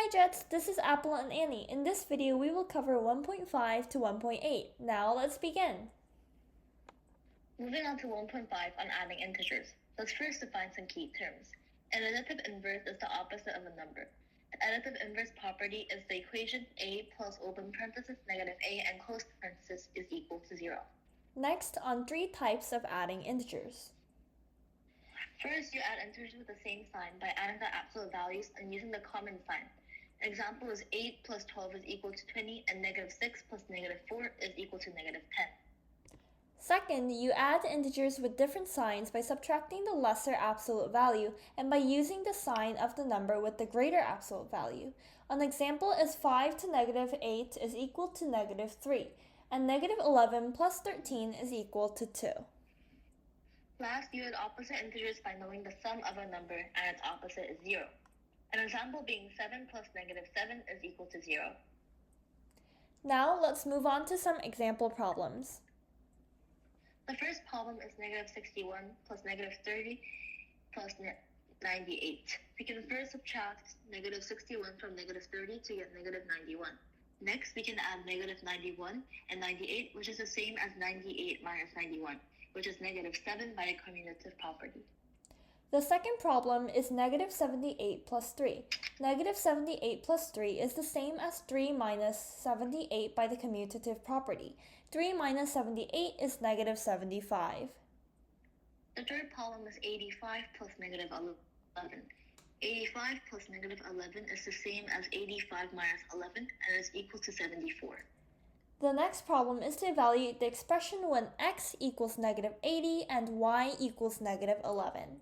Hi Jets, this is Apple and Annie. In this video, we will cover 1.5 to 1.8. Now let's begin. Moving on to 1.5 on adding integers. Let's first define some key terms. An additive inverse is the opposite of a number. The additive inverse property is the equation a plus open parenthesis negative a and close parenthesis is equal to 0. Next, on 3 types of adding integers. First, you add integers with the same sign by adding the absolute values and using the common sign. An example is 8 plus 12 is equal to 20, and negative 6 plus negative 4 is equal to negative 10. Second, you add integers with different signs by subtracting the lesser absolute value and by using the sign of the number with the greater absolute value. An example is 5 to negative 8 is equal to negative 3, and negative 11 plus 13 is equal to 2. Last, you add opposite integers by knowing the sum of a number and its opposite is 0. An example being 7 plus negative 7 is equal to 0. Now let's move on to some example problems. The first problem is negative 61 plus negative 30 plus 98. We can first subtract negative 61 from negative 30 to get negative 91. Next, we can add negative 91 and 98, which is the same as 98 minus 91, which is negative 7 by a commutative property. The second problem is negative 78 plus 3. Negative 78 plus 3 is the same as 3 minus 78 by the commutative property. 3 minus 78 is negative 75. The third problem is 85 plus negative 11. 85 plus negative 11 is the same as 85 minus 11 and is equal to 74. The next problem is to evaluate the expression when x equals negative 80 and y equals negative 11.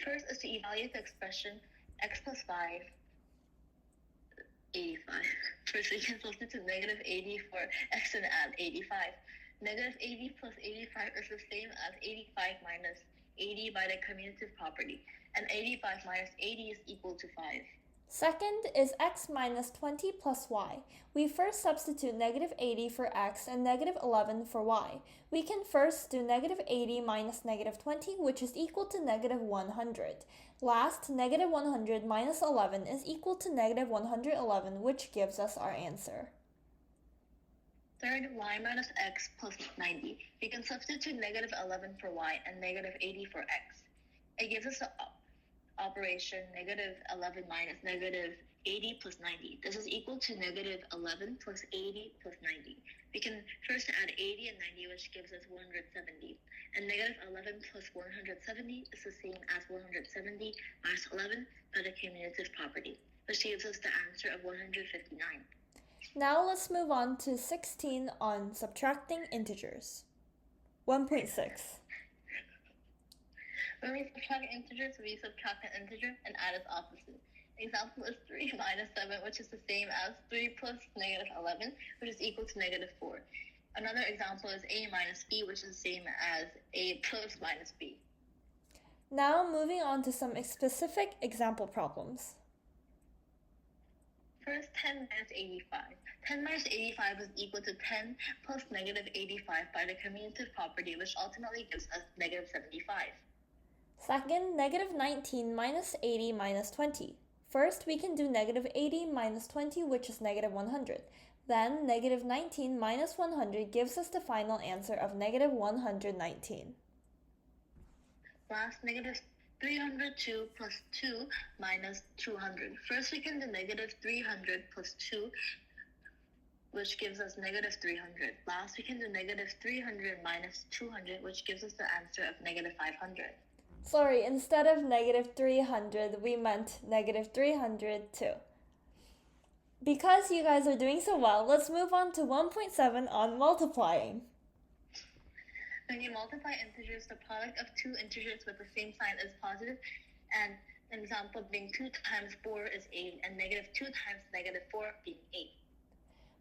First is to evaluate the expression x plus 5, 85. First, we can substitute negative 80 for x and add 85. Negative 80 plus 85 is the same as 85 minus 80 by the commutative property, and 85 minus 80 is equal to 5. Second is x minus 20 plus y. We first substitute negative 80 for x and negative 11 for y. We can first do negative 80 minus negative 20, which is equal to negative 100. Last, negative 100 minus 11 is equal to negative 111, which gives us our answer. Third, y minus x plus 90. We can substitute negative 11 for y and negative 80 for x. It gives us the operation negative 11 minus negative 80 plus 90. This is equal to negative 11 plus 80 plus 90. We can first add 80 and 90, which gives us 170. And negative 11 plus 170 is the same as 170 minus 11 by the commutative property, which gives us the answer of 159. Now let's move on to 16 on subtracting integers. 1.6. When we subtract integers, we subtract an integer and add its opposite. Example is 3 minus 7, which is the same as 3 plus negative 11, which is equal to negative 4. Another example is a minus b, which is the same as a plus minus b. Now moving on to some specific example problems. First, 10 minus 85. 10 minus 85 is equal to 10 plus negative 85 by the commutative property, which ultimately gives us negative 75. Second, negative 19 minus 80 minus 20. First, we can do negative 80 minus 20, which is negative 100. Then, negative 19 minus 100 gives us the final answer of negative 119. Last, negative 302 plus 2 minus 200. First, we can do negative 300 plus 2, which gives us negative 300. Last, we can do negative 300 minus 200, which gives us the answer of negative 500. Sorry, instead of negative 300, we meant negative 300 too. Because you guys are doing so well, let's move on to 1.7 on multiplying. When you multiply integers, the product of two integers with the same sign is positive, and an example being 2 times 4 is 8, and negative 2 times negative 4 being 8.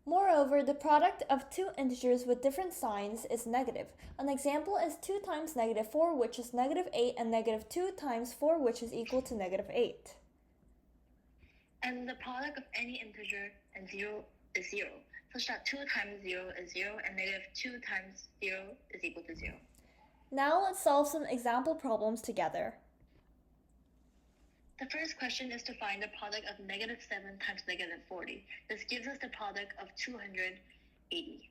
Moreover, the product of two integers with different signs is negative. An example is 2 times negative 4, which is negative 8, and negative 2 times 4, which is equal to negative 8. And the product of any integer and 0 is 0, such that 2 times 0 is 0, and negative 2 times 0 is equal to 0. Now let's solve some example problems together. The first question is to find the product of negative 7 times negative 40. This gives us the product of 280.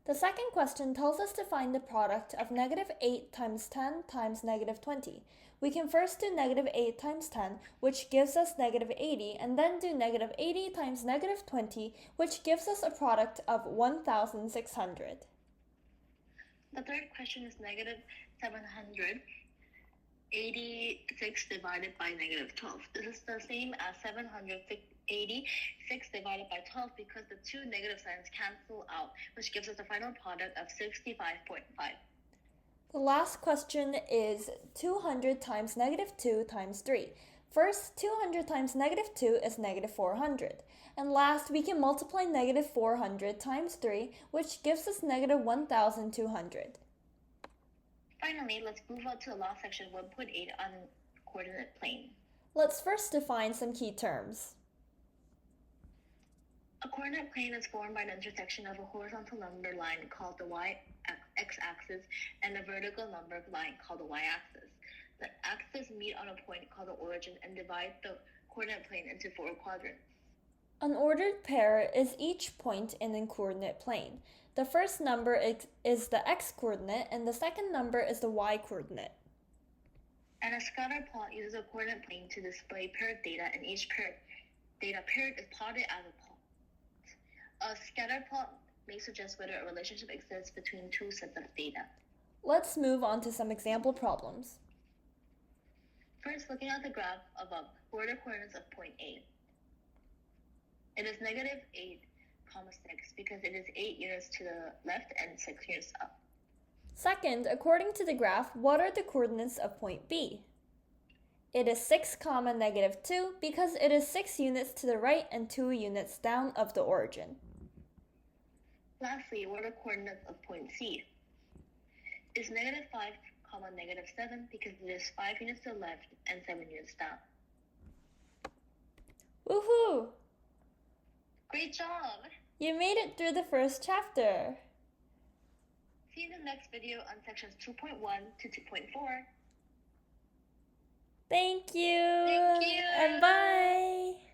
The second question tells us to find the product of negative 8 times 10 times negative 20. We can first do negative 8 times 10, which gives us negative 80, and then do negative 80 times negative 20, which gives us a product of 1,600. The third question is negative 786 divided by negative 12. This is the same as 786 divided by 12 because the two negative signs cancel out, which gives us a final product of 65.5. The last question is 200 times negative 2 times 3. First, 200 times negative 2 is negative 400. And last, we can multiply negative 400 times 3, which gives us negative 1,200. Finally, let's move on to the last section, 1.8 on coordinate plane. Let's first define some key terms. A coordinate plane is formed by an intersection of a horizontal number line called the x-axis and a vertical number line called the y-axis. The axes meet on a point called the origin and divide the coordinate plane into 4 quadrants. An ordered pair is each point in a coordinate plane. The first number is the x-coordinate and the second number is the y-coordinate. And a scatter plot uses a coordinate plane to display paired data, and each paired data paired is plotted as a plot. A scatter plot may suggest whether a relationship exists between two sets of data. Let's move on to some example problems. First, looking at the graph above, what are the coordinates of point A? It is negative 8, 6 because it is 8 units to the left and 6 units up. Second, according to the graph, what are the coordinates of point B? It is 6, negative 2 because it is 6 units to the right and 2 units down of the origin. Lastly, what are the coordinates of point C? It is negative 5, negative 7 because it is 5 units to the left and 7 units down. Woohoo! Great job! You made it through the first chapter. See you in the next video on sections 2.1 to 2.4. Thank you. Thank you. And bye.